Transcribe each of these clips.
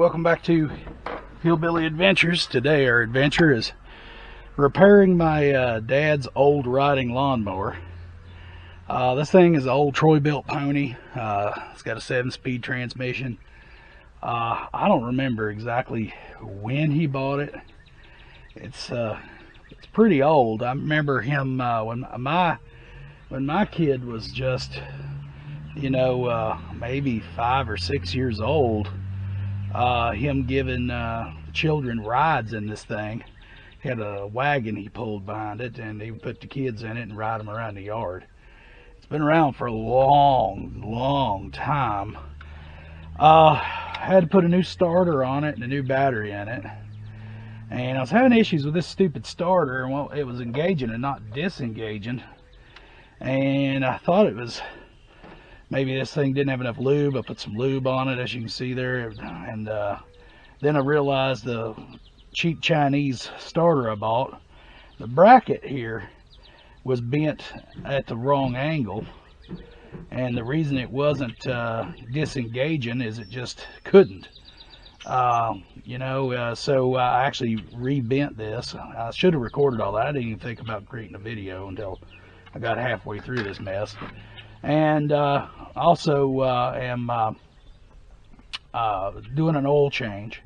welcome back to Hillbilly Adventures. Today our adventure is repairing my dad's old riding lawnmower. This thing is an old Troybilt pony. It's got a 7-speed transmission. I don't remember exactly when he bought it. It's pretty old. I remember him when my kid was just, maybe 5 or 6 years old. Him giving children rides in this thing. He had a wagon he pulled behind it, and he would put the kids in it and ride them around the yard. It's been around for a long time. Had to put a new starter on it and a new battery in it, and I was having issues with this stupid starter. Well, it was engaging and not disengaging, and I thought it was maybe this thing didn't have enough lube. I put some lube on it, as you can see there, and then I realized the cheap Chinese starter I bought, the bracket here was bent at the wrong angle, and the reason it wasn't disengaging is it just couldn't. So I actually rebent this. I should have recorded all that. I didn't even think about creating a video until I got halfway through this mess. And also am doing an oil change.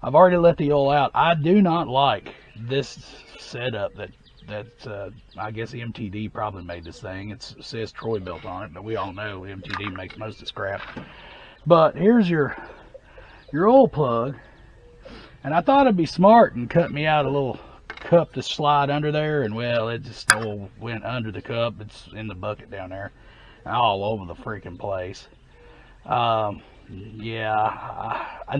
I've already let the oil out. I do not like this setup that I guess MTD probably made this thing. It says Troybilt on it, but we all know MTD makes most of this crap. But here's your oil plug, and I thought it'd be smart and cut me out a little cup to slide under there, and well, it just all went under the cup. It's in the bucket down there, all over the freaking place. And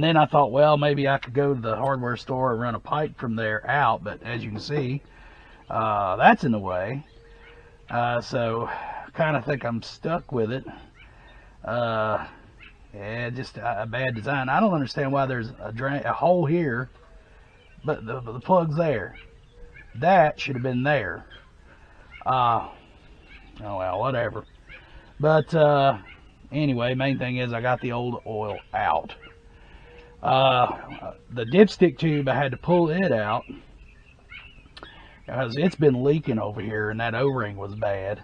then I thought, well, maybe I could go to the hardware store and run a pipe from there out, but as you can see, that's in the way. So I kind of think I'm stuck with it. Just a bad design. I don't understand why there's a hole here, but the plug's there. That should have been there. Oh well, whatever. But anyway, main thing is I got the old oil out. The dipstick tube, I had to pull it out because it's been leaking over here, and that O-ring was bad.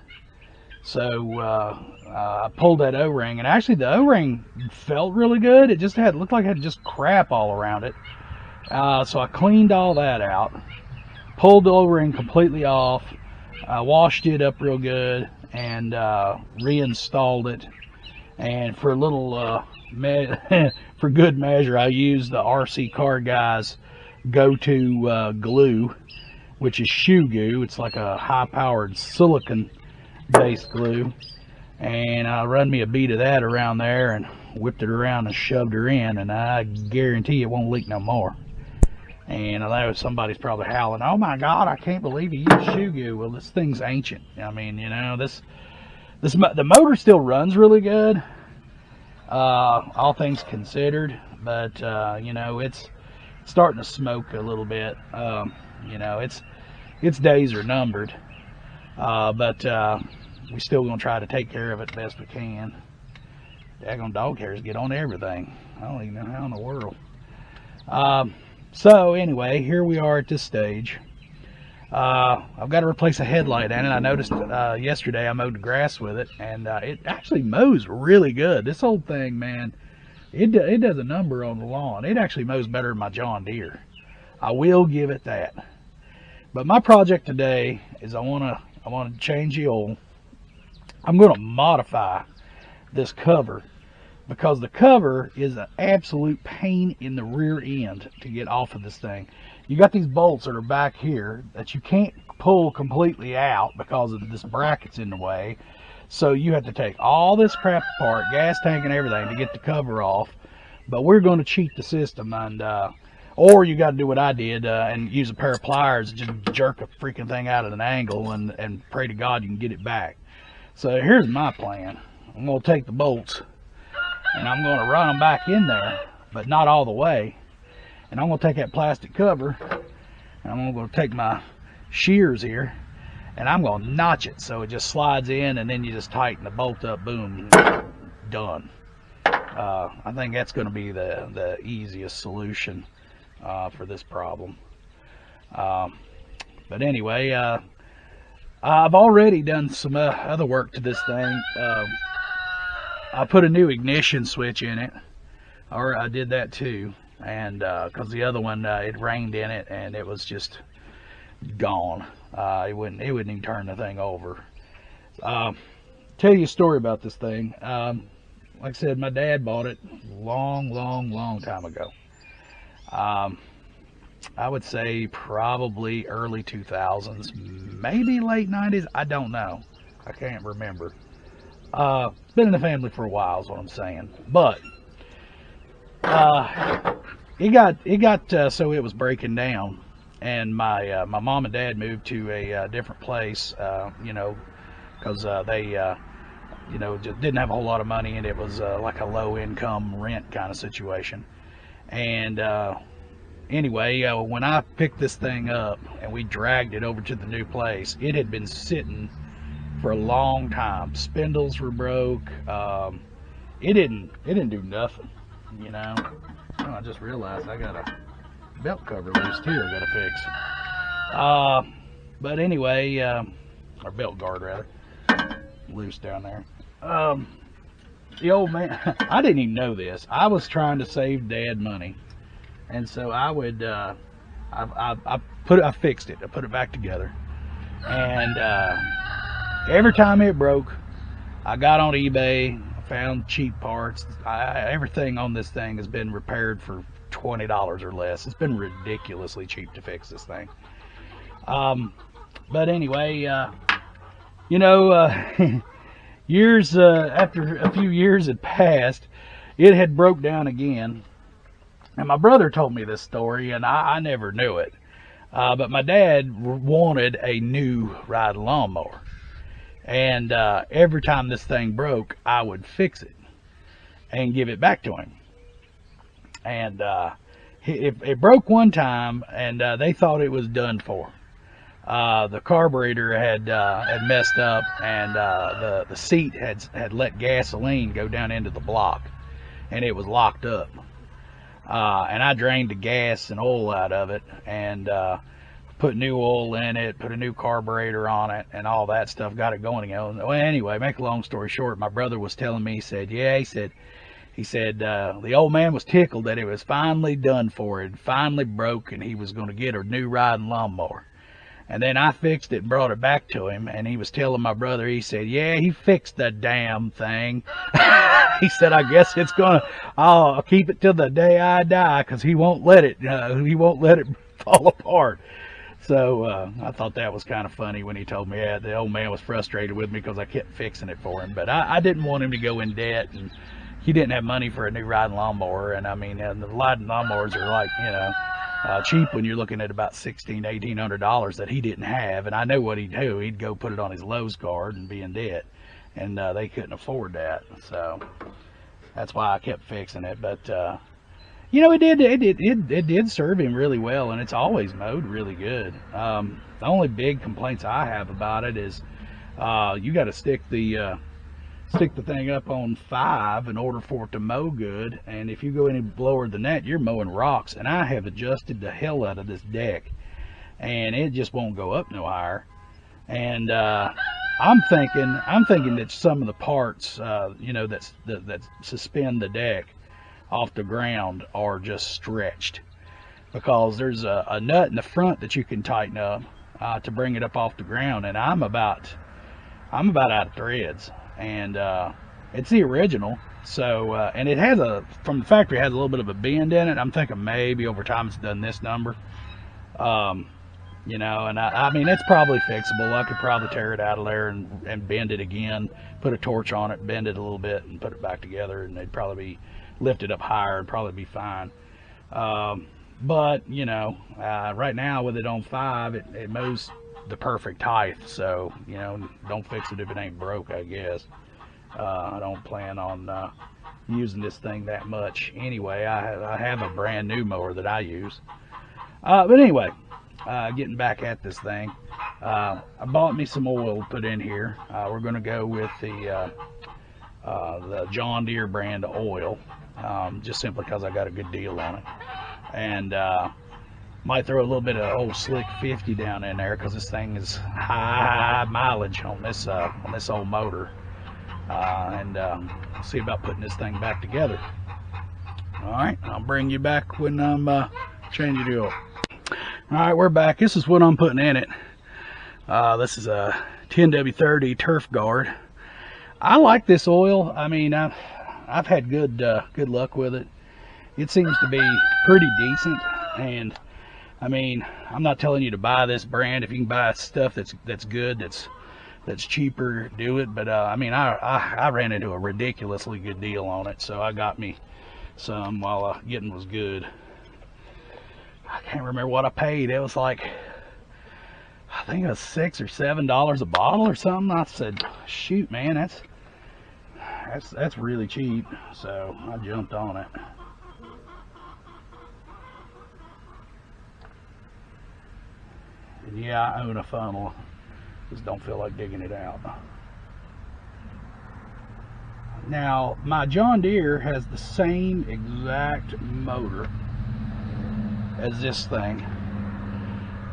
So I pulled that O-ring, and actually the O-ring felt really good. It just looked like it had just crap all around it. So I cleaned all that out, pulled the O-ring completely off, washed it up real good, and reinstalled it. And for a little for good measure, I used the RC Car Guys go-to glue, which is shoe goo. It's like a high-powered silicon-based glue, and I run me a bead of that around there and whipped it around and shoved her in, and I guarantee it won't leak no more. And I know somebody's probably howling, "Oh my God, I can't believe you used shoe goo." Well, this thing's ancient. I mean, the motor still runs really good, all things considered, but it's starting to smoke a little bit. Its days are numbered, but we still gonna try to take care of it the best we can. Daggone dog hairs get on everything. I don't even know how in the world. So anyway, here we are at this stage. I've got to replace a headlight in it. I noticed yesterday I mowed the grass with it, and it actually mows really good. This old thing, man, it does a number on the lawn. It actually mows better than my John Deere. I will give it that. But my project today is I want to change the oil. I'm going to modify this cover, because the cover is an absolute pain in the rear end to get off of this thing. You got these bolts that are back here that you can't pull completely out because of this bracket's in the way. So you have to take all this crap apart, gas tank and everything, to get the cover off. But we're going to cheat the system, and or you got to do what I did and use a pair of pliers and just jerk a freaking thing out at an angle and pray to God you can get it back. So here's my plan. I'm going to take the bolts and I'm going to run them back in there, but not all the way. And I'm going to take that plastic cover, and I'm going to take my shears here, and I'm going to notch it so it just slides in, and then you just tighten the bolt up, boom, done. I think that's going to be the easiest solution for this problem. But anyway, I've already done some other work to this thing. I put a new ignition switch in it, or I did that too, and because the other one it rained in it and it was just gone. It wouldn't even turn the thing over. Tell you a story about this thing. Like I said, my dad bought it long time ago. I would say probably early 2000s, maybe late 90s. I don't know. I can't remember. Been in the family for a while is what I'm saying. But it got so it was breaking down, and my mom and dad moved to a different place. Because they just didn't have a whole lot of money, and it was like a low income rent kind of situation. And anyway, when I picked this thing up and we dragged it over to the new place, it had been sitting for a long time. Spindles were broke. It didn't do nothing, you know. Oh, I just realized I got a belt cover loose too. I got to fix. But anyway, or belt guard rather, loose down there. The old man, I didn't even know this. I was trying to save Dad money, and so I would, I fixed it. I put it back together, and every time it broke, I got on eBay, found cheap parts. Everything on this thing has been repaired for $20 or less. It's been ridiculously cheap to fix this thing. But anyway, years after a few years had passed, it had broke down again. And my brother told me this story, and I never knew it. But my dad wanted a new riding lawnmower. And every time this thing broke, I would fix it and give it back to him. And it broke one time, and they thought it was done for. The carburetor had messed up, and the seat had let gasoline go down into the block, and it was locked up. And I drained the gas and oil out of it, and put new oil in it, put a new carburetor on it, and all that stuff, got it going again. Well, anyway, make a long story short, my brother was telling me, he said the old man was tickled that it was finally done for. It finally broke, and he was going to get a new riding lawnmower. And then I fixed it and brought it back to him, and he was telling my brother, he said, yeah, he fixed the damn thing. He said, I guess I'll keep it till the day I die, because he won't let it fall apart. So I thought that was kind of funny when he told me that. The old man was frustrated with me because I kept fixing it for him. But I didn't want him to go in debt, and he didn't have money for a new riding lawnmower. And I mean, the riding lawnmowers are like, cheap when you're looking at about $1,800 that he didn't have. And I know what he'd do. He'd go put it on his Lowe's card and be in debt, and they couldn't afford that. So that's why I kept fixing it. But it did serve him really well, and it's always mowed really good. The only big complaints I have about it is you got to stick the thing up on 5 in order for it to mow good, and if you go any lower than that, you're mowing rocks. And I have adjusted the hell out of this deck, and it just won't go up no higher. And I'm thinking that some of the parts that suspend the deck off the ground are just stretched, because there's a nut in the front that you can tighten up to bring it up off the ground, and I'm about out of threads. And it's the original, so and it has from the factory, it has a little bit of a bend in it. I'm thinking maybe over time it's done this number, and I mean, it's probably fixable. I could probably tear it out of there and bend it again, put a torch on it, bend it a little bit, and put it back together, and it'd probably be lifted up higher and probably be fine. But right now with it on 5, it mows the perfect height, so don't fix it if it ain't broke, I guess. I don't plan on using this thing that much anyway. I have a brand new mower that I use, but anyway, getting back at this thing, I bought me some oil to put in here. We're going to go with the the John Deere brand oil, just simply because I got a good deal on it. And might throw a little bit of old Slick 50 down in there, because this thing is high mileage on this old motor. And see about putting this thing back together. All right, I'll bring you back when I'm changing the oil. All right, we're back. This is what I'm putting in it. This is a 10W30 Turf Guard. I like this oil. I mean, I've had good luck with it. It seems to be pretty decent, and I mean, I'm not telling you to buy this brand. If you can buy stuff that's good, that's cheaper, do it. But I mean, I ran into a ridiculously good deal on it, so I got me some while getting was good. I can't remember what I paid. It was like, I think it was $6 or $7 a bottle or something. I said, shoot, man, that's really cheap. So I jumped on it. And yeah, I own a funnel. Just don't feel like digging it out. Now, my John Deere has the same exact motor as this thing,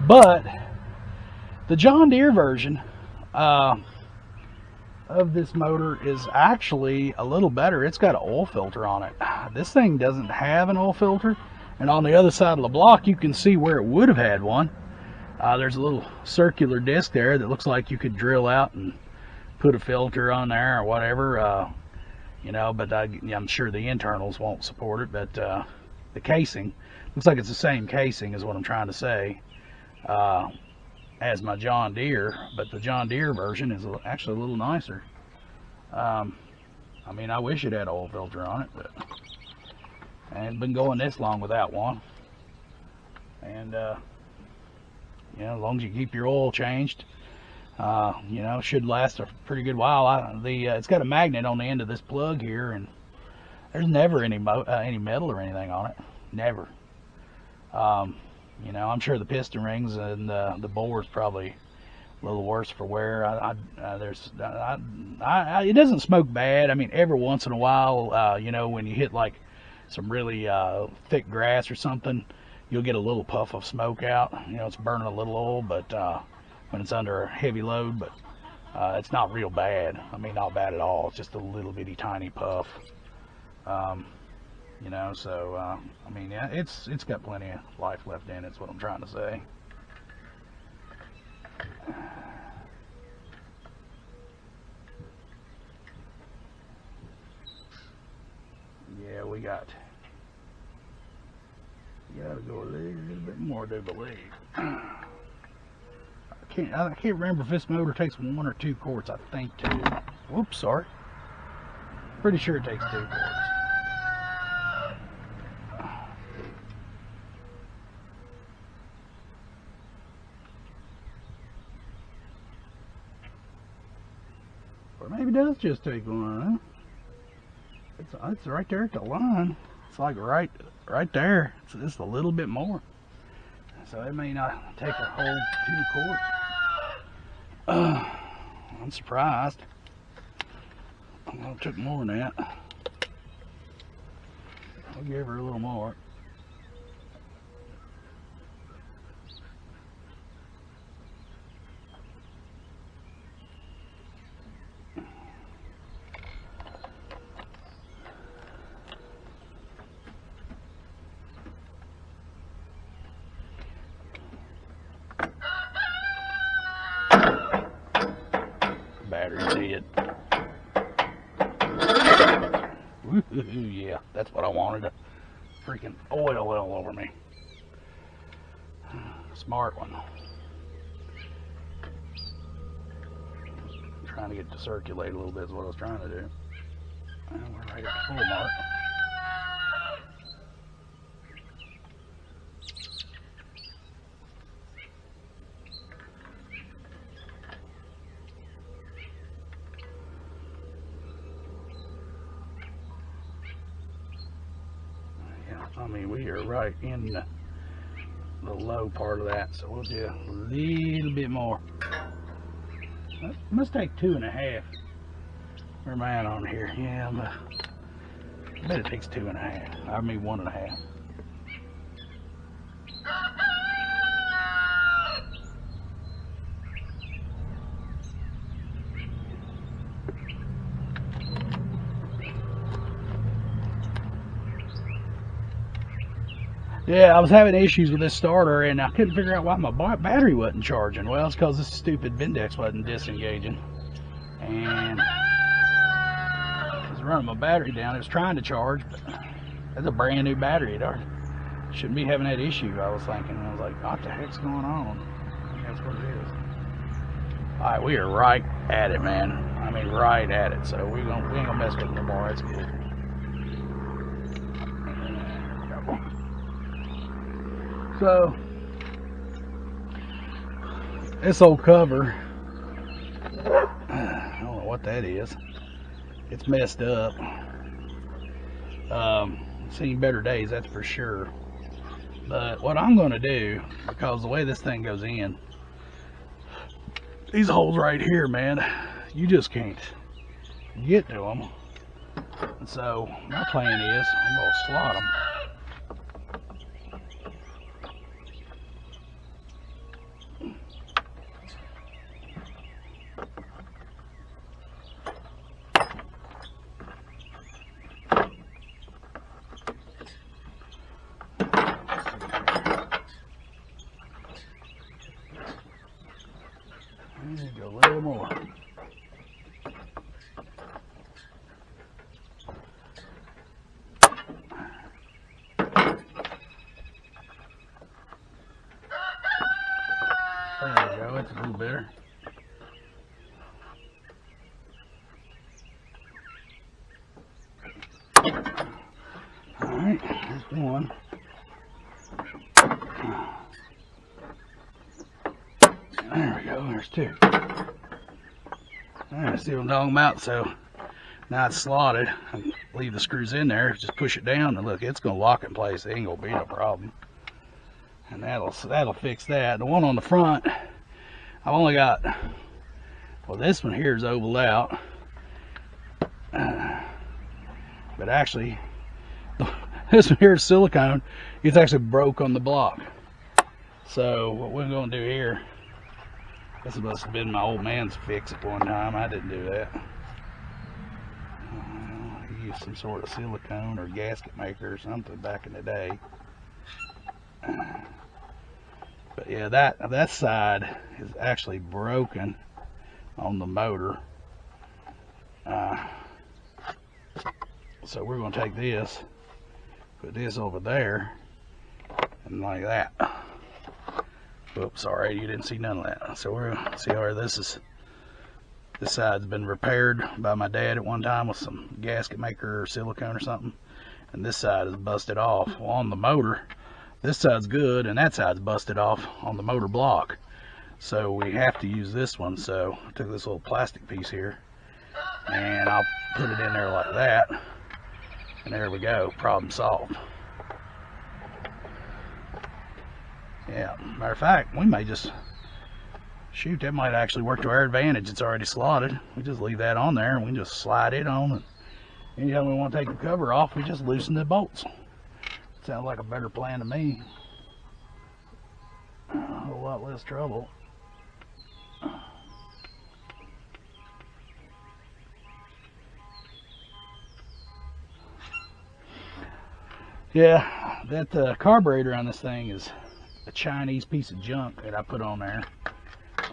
but the John Deere version of this motor is actually a little better. It's got an oil filter on it. This thing doesn't have an oil filter, and on the other side of the block you can see where it would have had one. There's a little circular disc there that looks like you could drill out and put a filter on there or whatever, you know, but I'm sure the internals won't support it. But the casing looks like it's the same casing, is what I'm trying to say, as my John Deere, but the John Deere version is actually a little nicer. I mean, I wish it had an oil filter on it, but I ain't been going this long without one. And you know, as long as you keep your oil changed, you know, should last a pretty good while. It's got a magnet on the end of this plug here, and there's never any metal or anything on it. Never. You know, I'm sure the piston rings and the bore's probably a little worse for wear. It doesn't smoke bad. I mean, every once in a while, you know, when you hit like some really thick grass or something, you'll get a little puff of smoke out. You know, it's burning a little oil, but when it's under a heavy load, but it's not real bad. I mean, not bad at all. It's just a little bitty tiny puff. You know, so I mean, yeah, it's got plenty of life left in it. That's what I'm trying to say. Yeah, we gotta go a little bit more, do believe. I can't remember if this motor takes 1 or 2 quarts. I think 2. Whoops, sorry. Pretty sure it takes 2 quarts. Or maybe it does just take 1, huh? It's right there at the line. It's like right there. It's just a little bit more. So it may not take a whole 2 quarts. I'm surprised. It took more than that. I'll give her a little more. Battery's dead. Woo-hoo-hoo, yeah, that's what I wanted. A freaking oil all over me. Smart one. Trying to get it to circulate a little bit is what I was trying to do. And we're right at the full mark. I mean, we are right in the low part of that, so we'll do a little bit more. That must take 2.5. Where am I at on here? Yeah, I bet it takes 2.5. I mean 1.5. Yeah, I was having issues with this starter, and I couldn't figure out why my battery wasn't charging. Well, it's because this stupid Vindex wasn't disengaging. And I was running my battery down. It was trying to charge, but that's a brand new battery. It shouldn't be having that issue, I was thinking. I was like, what the heck's going on? That's what it is. Alright, we are right at it, man. I mean, right at it. So we ain't gonna mess with it no more. That's good. So, this old cover, I don't know what that is. It's messed up. Seen better days, that's for sure. But what I'm going to do, because the way this thing goes in, these holes right here, man, you just can't get to them. And so, my plan is, I'm going to slot them. A little more. There we go, it's a little better. Alright, there's one. There we go, there's two. Alright, see what I'm talking about. So now it's slotted. I can leave the screws in there, just push it down, and look, it's gonna lock in place. It ain't gonna be no problem. And that'll fix that. The one on the front, I've only got, well, this one here is ovaled out. But actually, this one here is silicone. It's actually broke on the block. So what we're gonna do here, this must have been my old man's fix at one time. I didn't do that. He used some sort of silicone or gasket maker or something back in the day. But yeah, that side is actually broken on the motor. So we're going to take this, put this over there, and like that. Oops, sorry, you didn't see none of that. So we're gonna see how this side's been repaired by my dad at one time with some gasket maker or silicone or something, and this side is busted off. Well, on the motor, this side's good and that side's busted off on the motor block, so we have to use this one. So I took this little plastic piece here and I'll put it in there like that, and there we go, problem solved. Yeah, matter of fact, we may just, shoot, that might actually work to our advantage. It's already slotted. We just leave that on there and we just slide it on, and anytime we want to take the cover off, we just loosen the bolts. Sounds like a better plan to me. A whole lot less trouble. Yeah, that carburetor on this thing is a Chinese piece of junk that I put on there,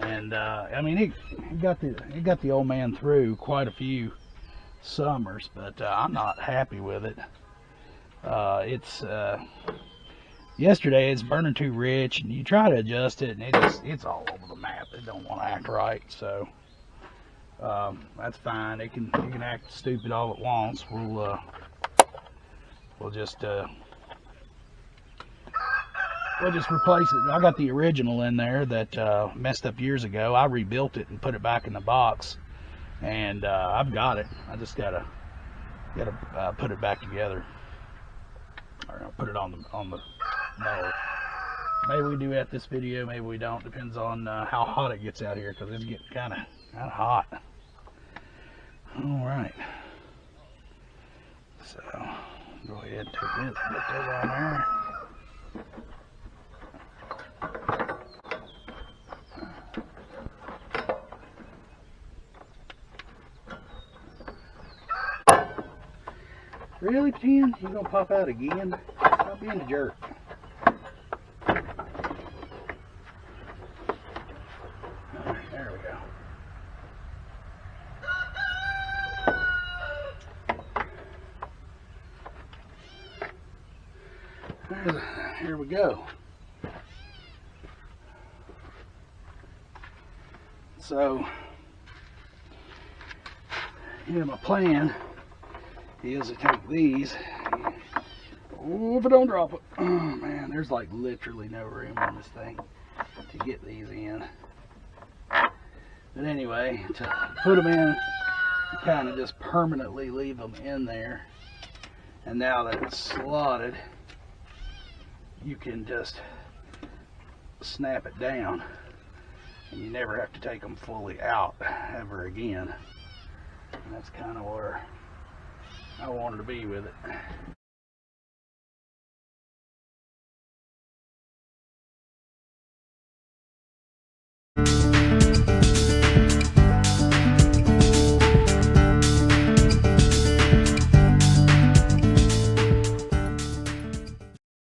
and I mean it got the old man through quite a few summers, but I'm not happy with it. Yesterday it's burning too rich, and you try to adjust it, and it's all over the map. It don't want to act right, so that's fine. It can act stupid all it wants. We'll just replace it. I got the original in there that messed up years ago. I rebuilt it and put it back in the box, and I've got it. I just gotta put it back together, or I'll put it on the mower. Maybe we do at this video, maybe we don't. Depends on how hot it gets out here, because it's getting kind of hot. All right. So go ahead and take this, put that on there. Really, Jen? You gonna pop out again? Stop being a jerk. Alright, there we go. Here we go. So, yeah, my plan is to take these. Oh, if I don't drop it. Oh man, there's like literally no room on this thing to get these in. But anyway, to put them in, kind of just permanently leave them in there. And now that it's slotted, you can just snap it down and you never have to take them fully out ever again. And that's kind of where I wanted to be with it.